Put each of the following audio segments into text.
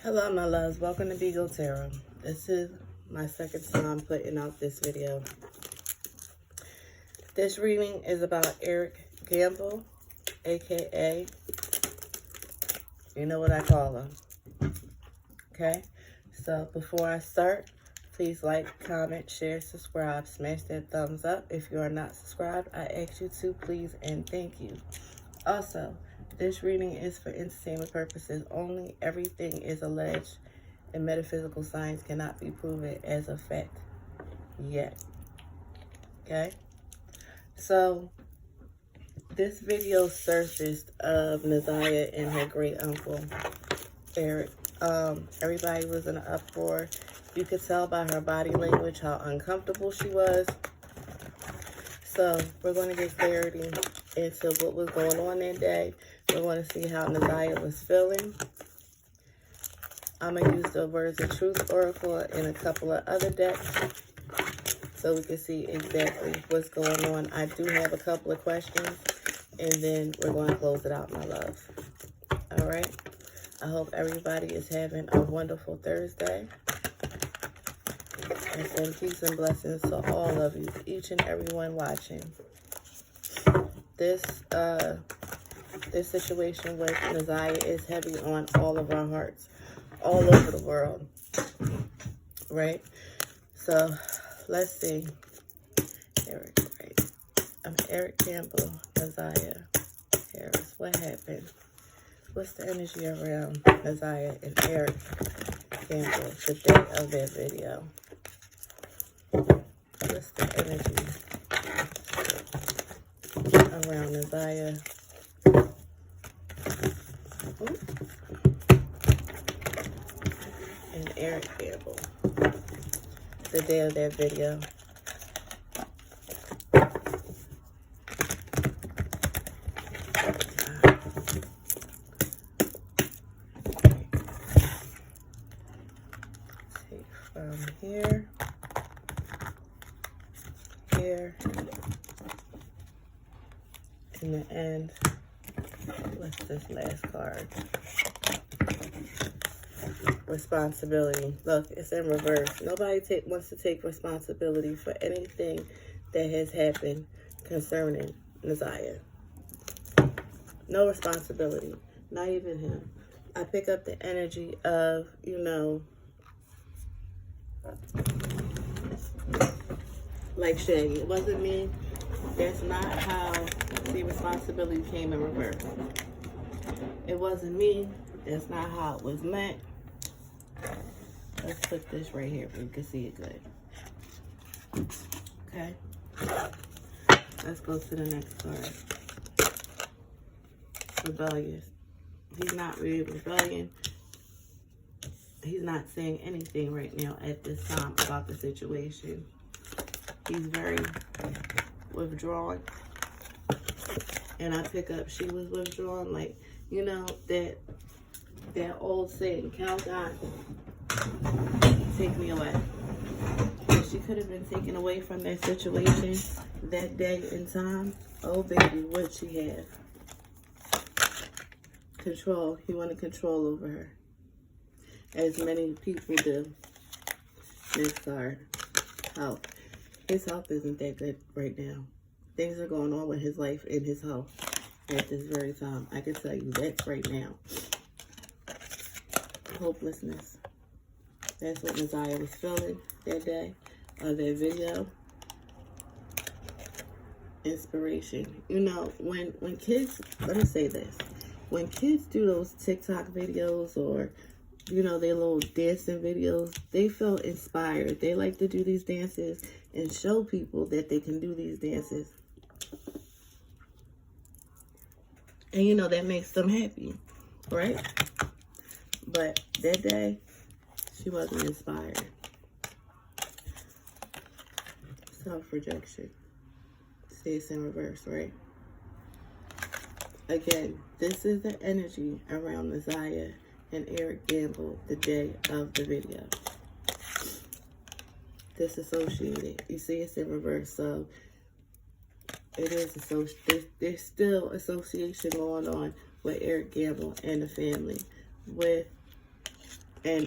Hello, my loves. Welcome to Beagle Tarot. This is my second time putting out this video. This reading is about Eric Gamble, aka, you know what I call him. Okay? So before I start, please like, comment, share, subscribe, smash that thumbs up. If you are not subscribed, I ask you to please and thank you. Also, this reading is for entertainment purposes only. Everything is alleged, and metaphysical science cannot be proven as a fact yet. Okay? So, this video surfaced of Ziyah and her great uncle, Eric. Everybody was in an uproar. You could tell by her body language how uncomfortable she was. So, we're going to get clarity into what was going on that day. We're going to see how Ziyah was feeling. I'm going to use the Words of Truth Oracle and a couple of other decks so we can see exactly what's going on. I do have a couple of questions, and then we're going to close it out, my love. All right? I hope everybody is having a wonderful Thursday. And send peace and blessings to all of you, each and everyone watching. This situation with Ziyah is heavy on all of our hearts, all over the world, right? So, let's see. Eric, right? I'm Eric Campbell, Ziyah Harris. What happened? What's the energy around Ziyah and Eric Campbell the day of their video? What's the energy around Ziyah and Eric Campbell the day of their video? Take from here, here, in the end. What's this last card? Responsibility. Look, it's in reverse. Nobody wants to take responsibility for anything that has happened concerning Ziyah. No responsibility. Not even him. I pick up the energy of, you know, like Shaggy. It wasn't me. That's not how the responsibility came in reverse. It wasn't me. That's not how it was meant. Let's put this right here so you can see it good. Okay. Let's go to the next card. Rebellious. He's not really rebellion. He's not saying anything right now at this time about the situation. He's very withdrawn. And I pick up she was withdrawn. Like, you know, that old saying, count on, take me away. And she could have been taken away from that situation that day in time. Oh, baby, would she have? Control. He wanted control over her. As many people do. Next card. Health. His health isn't that good right now. Things are going on with his life and his health at this very time. I can tell you that right now. Hopelessness. That's what Ziyah was feeling that day of that video. Inspiration. You know, when kids, let me say this. When kids do those TikTok videos or, you know, their little dancing videos, they feel inspired. They like to do these dances and show people that they can do these dances. And, you know, that makes them happy, right? But that day, she wasn't inspired. Self-rejection. See, it's in reverse, right? Again, this is the energy around Ziyah and Eric Gamble the day of the video. Disassociated. You see, it's in reverse, so it is there's still association going on with Eric Gamble and the family, with and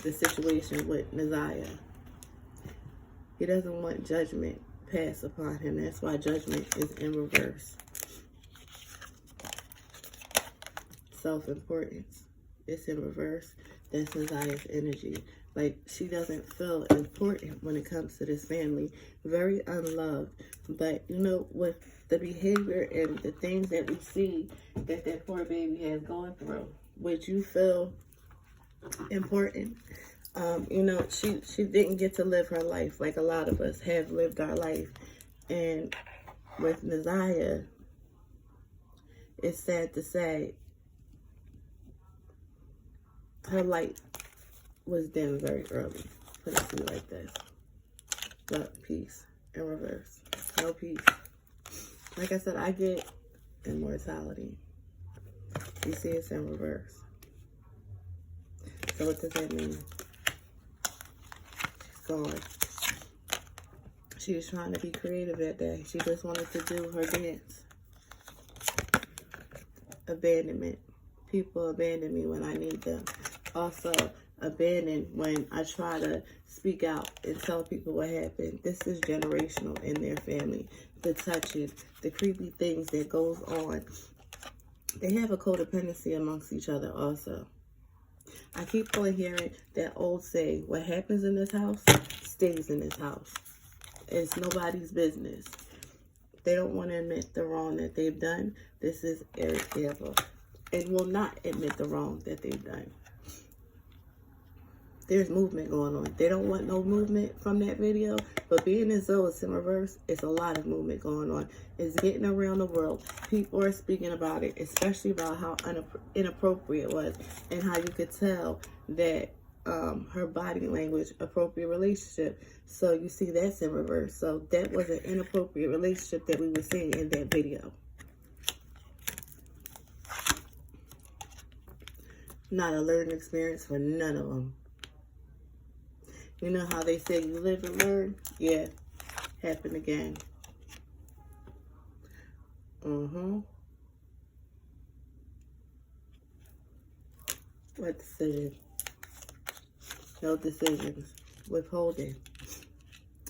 the situation with Ziyah. He doesn't want judgment passed upon him. That's why judgment is in reverse. Self-importance. It's in reverse. That's Ziyah's energy. Like, she doesn't feel important when it comes to this family. Very unloved. But, you know, with the behavior and the things that we see that that poor baby has gone through, would you feel important? You know, she didn't get to live her life like a lot of us have lived our life. And with Ziyah, it's sad to say, her light was dim very early. Put it to you like this. But peace in reverse. No peace. Like I said, I get immortality. You see, it's in reverse. So what does that mean? She's gone. She was trying to be creative that day. She just wanted to do her dance. Abandonment. People abandon me when I need them. Also, abandoned when I try to speak out and tell people what happened. This is generational in their family. The touching, the creepy things that goes on. They have a codependency amongst each other also. I keep on hearing that old saying, what happens in this house stays in this house. It's nobody's business. They don't want to admit the wrong that they've done. This is Eric Gamble. And will not admit the wrong that they've done. There's movement going on. They don't want no movement from that video, but being as though it's in reverse, it's a lot of movement going on. It's getting around the world. People are speaking about it, especially about how inappropriate it was and how you could tell that her body language, appropriate relationship. So you see that's in reverse. So that was an inappropriate relationship that we were seeing in that video. Not a learning experience for none of them. You know how they say you live and learn? Yeah, happened again. What decision? No decisions. Withholding.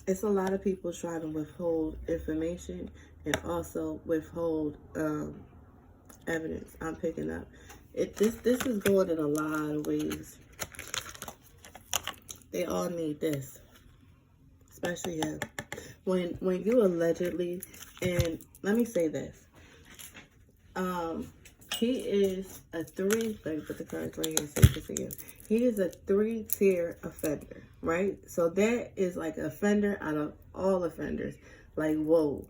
It's a lot of people trying to withhold information and also withhold evidence. I'm picking up. This is going in a lot of ways. They all need this, especially him. When you allegedly, and let me say this, he is a three. Let me put the cards right here so you can see him. He is a 3-tier offender, right? So that is like an offender out of all offenders. Like, whoa,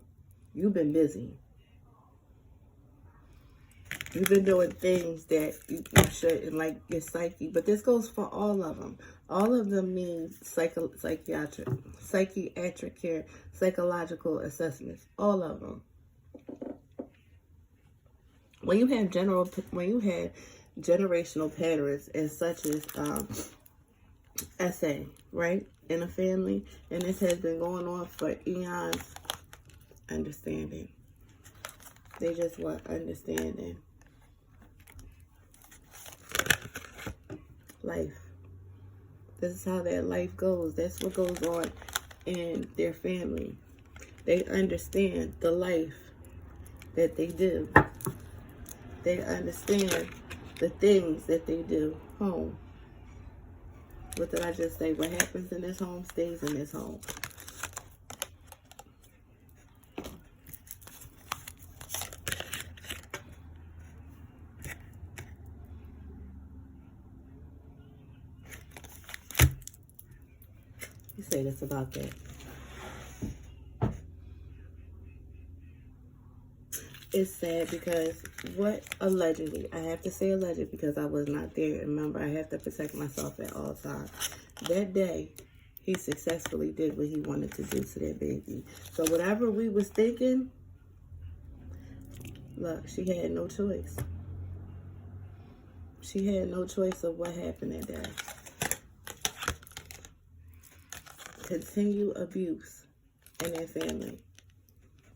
you've been busy. You've been doing things that you shouldn't, like your psyche. But this goes for all of them. All of them mean psychiatric care, psychological assessments. All of them. When you have generational patterns and such as SA, right, in a family, and this has been going on for eons, understanding. They just want understanding. Life. This is how their life goes. That's what goes on in their family. They understand the life that they do. They understand the things that they do. Home. What did I just say? What happens in this home stays in this home. You say this about that. It's sad because what allegedly, I have to say alleged because I was not there. Remember, I have to protect myself at all times. That day, he successfully did what he wanted to do to that baby. So whatever we was thinking, look, she had no choice. She had no choice of what happened that day. Continue abuse in their family.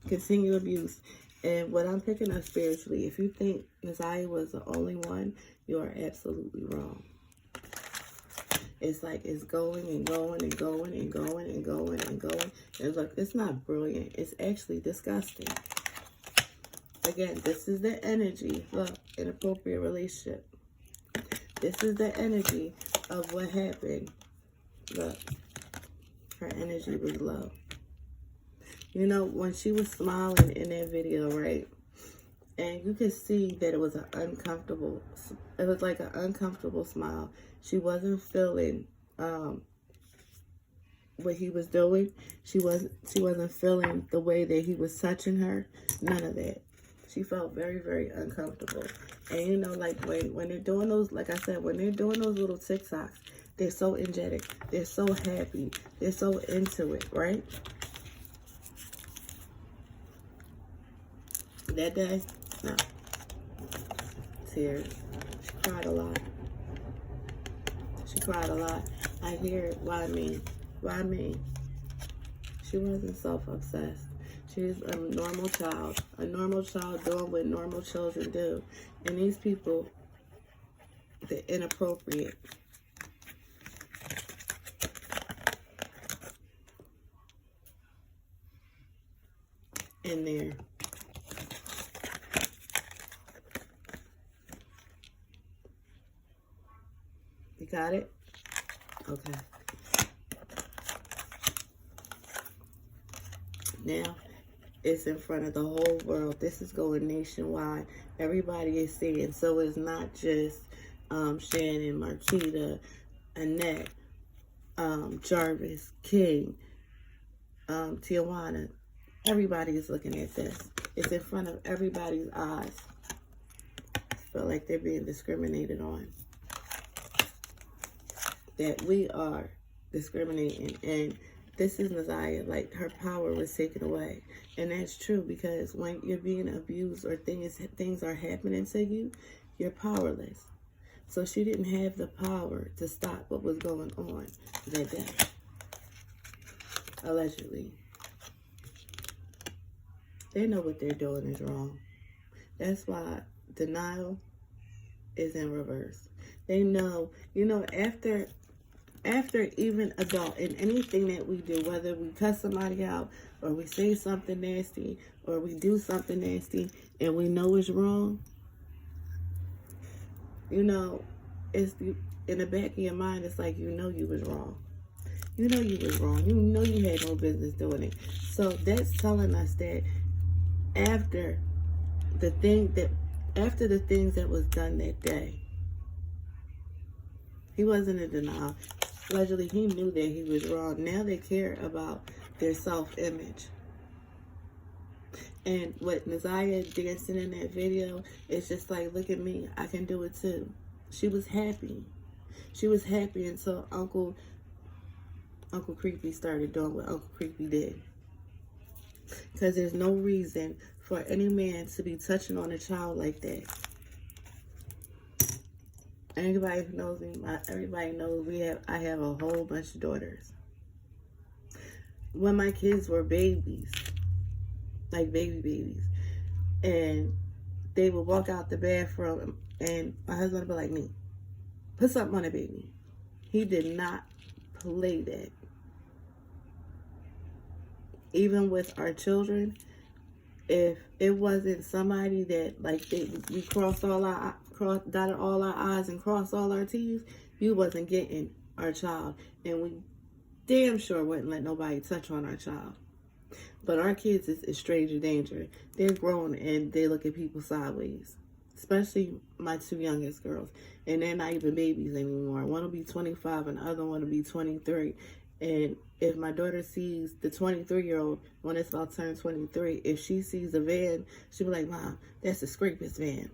Continue abuse. And what I'm picking up spiritually, if you think Ziyah was the only one, you are absolutely wrong. It's like it's going and going and going and going and going and going. It's like, it's not brilliant. It's actually disgusting. Again, this is the energy. Look, inappropriate relationship. This is the energy of what happened. Look, her energy was low. You know, when she was smiling in that video, right? And you could see that it was an uncomfortable, it was like an uncomfortable smile. She wasn't feeling what he was doing. She wasn't feeling the way that he was touching her. None of that. She felt very, very uncomfortable. And you know, like when they're doing those, like I said, when they're doing those little TikToks, they're so energetic. They're so happy. They're so into it, right? That day, no. Tears. She cried a lot. She cried a lot. I hear it. Why me? Why me? She wasn't self-obsessed. She was a normal child doing what normal children do. And these people, they're inappropriate. In there. You got it? Okay. Now, it's in front of the whole world. This is going nationwide. Everybody is seeing. So it's not just Shannon, Marquita, Annette, Jarvis, King, Tijuana. Everybody is looking at this. It's in front of everybody's eyes. I feel like they're being discriminated on. That we are discriminating. And this is Ziyah. Like, her power was taken away. And that's true, because when you're being abused or things are happening to you, you're powerless. So she didn't have the power to stop what was going on that day. Allegedly. They know what they're doing is wrong. That's why denial is in reverse. They know, you know, after even adult, in anything that we do, whether we cuss somebody out or we say something nasty or we do something nasty and we know it's wrong, you know, it's in the back of your mind, it's like, you know, you was wrong. You know you was wrong. You know you had no business doing it. So that's telling us that after the things that was done that day, he wasn't in denial. Allegedly, he knew that he was wrong. Now they care about their self-image. And what Ziyah dancing in that video, it's just like, look at me, I can do it too. She was happy. She was happy until Uncle Creepy started doing what Uncle Creepy did. Because there's no reason for any man to be touching on a child like that. Anybody who knows me, everybody knows I have a whole bunch of daughters. When my kids were babies, like babies, and they would walk out the bathroom, and my husband would be like, me, put something on the baby. He did not play that. Even with our children, if it wasn't somebody that, like, we dotted all our I's and crossed all our T's, you wasn't getting our child. And we damn sure wouldn't let nobody touch on our child. But our kids is stranger danger. They're grown and they look at people sideways. Especially my two youngest girls. And they're not even babies anymore. One will be 25 and the other one will be 23. And if my daughter sees the 23-year-old when it's about to turn 23, if she sees a van, she'll be like, Mom, that's the scrapest van.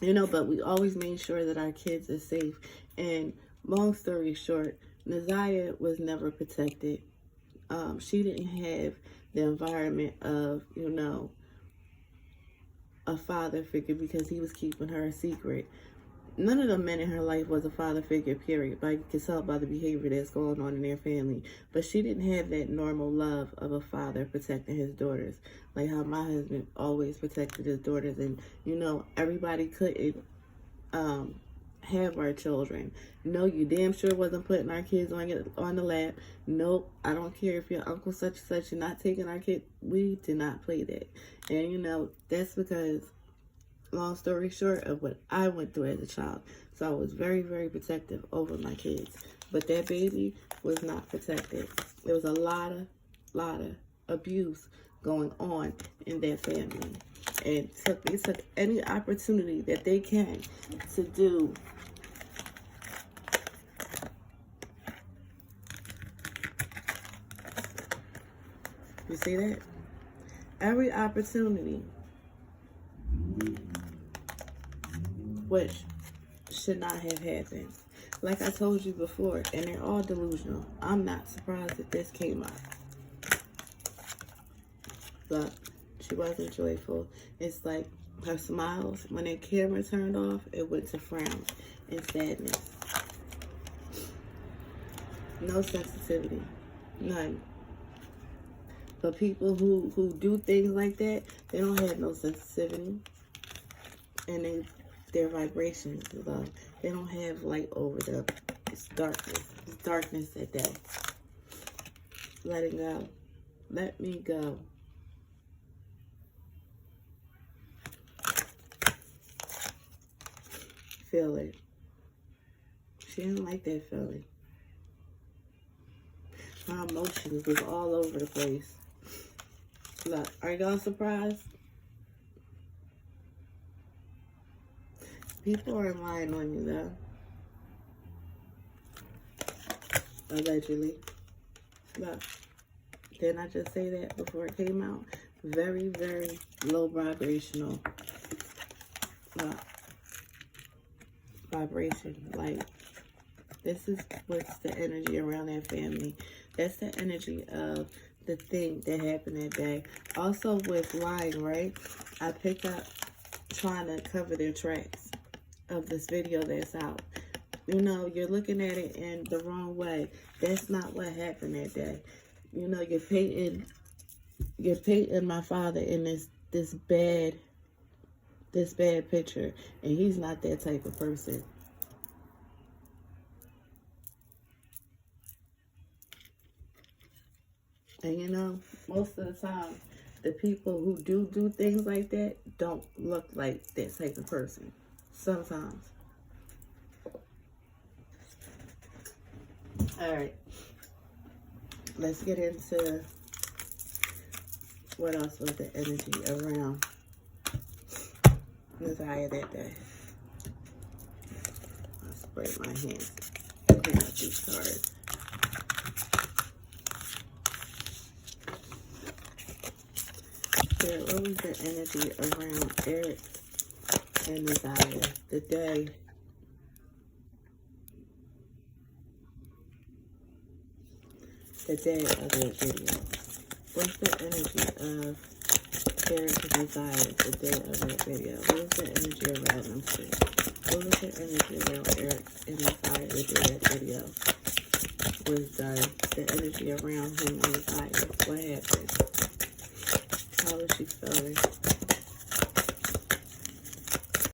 You know, but we always made sure that our kids are safe. And long story short, Ziyah was never protected. She didn't have the environment of, you know, a father figure because he was keeping her a secret. None of the men in her life was a father figure, period. But you can tell by the behavior that's going on in their family. But she didn't have that normal love of a father protecting his daughters. Like how my husband always protected his daughters. And, you know, everybody couldn't have our children. No, you damn sure wasn't putting our kids on the lap. Nope, I don't care if your uncle such and such, you're not taking our kid. We did not play that. And you know, that's because, long story short, of what I went through as a child. So I was very, very protective over my kids. But that baby was not protected. There was a lot of abuse going on in that family. And they took any opportunity that they can to do you see that? Every opportunity, which should not have happened. Like I told you before, and they're all delusional. I'm not surprised that this came up. But she wasn't joyful. It's like her smiles, when that camera turned off, it went to frowns and sadness. No sensitivity. None. But people who do things like that, they don't have no sensitivity. And their vibrations is low. They don't have light over them. It's darkness. It's darkness at that. Letting go. Let me go. Feel it. She didn't like that feeling. Her emotions was all over the place. Look, are y'all surprised? People are lying on you, though. Allegedly. Look, didn't I just say that before it came out? Very, very low vibrational. Look. Vibration. Like, this is what's the energy around that family. That's the energy of the thing that happened that day. Also with lying, right? I picked up trying to cover their tracks of this video that's out. You know, you're looking at it in the wrong way. That's not what happened that day. You know, you're painting my father in this bad picture, and he's not that type of person. And you know, most of the time, the people who do things like that don't look like that type of person. Sometimes. Alright. Let's get into what else was the energy around Ziyah that day. I'll spray my hands. Clean up these cards. Yeah, what was the energy around Eric and Ziyah the day of that video? What's the energy of Eric and Ziyah the day of that video? What was the energy around them two? What was the energy around Eric and Ziyah the day that video was done? The energy around him and Ziyah. What happened? How was she feeling?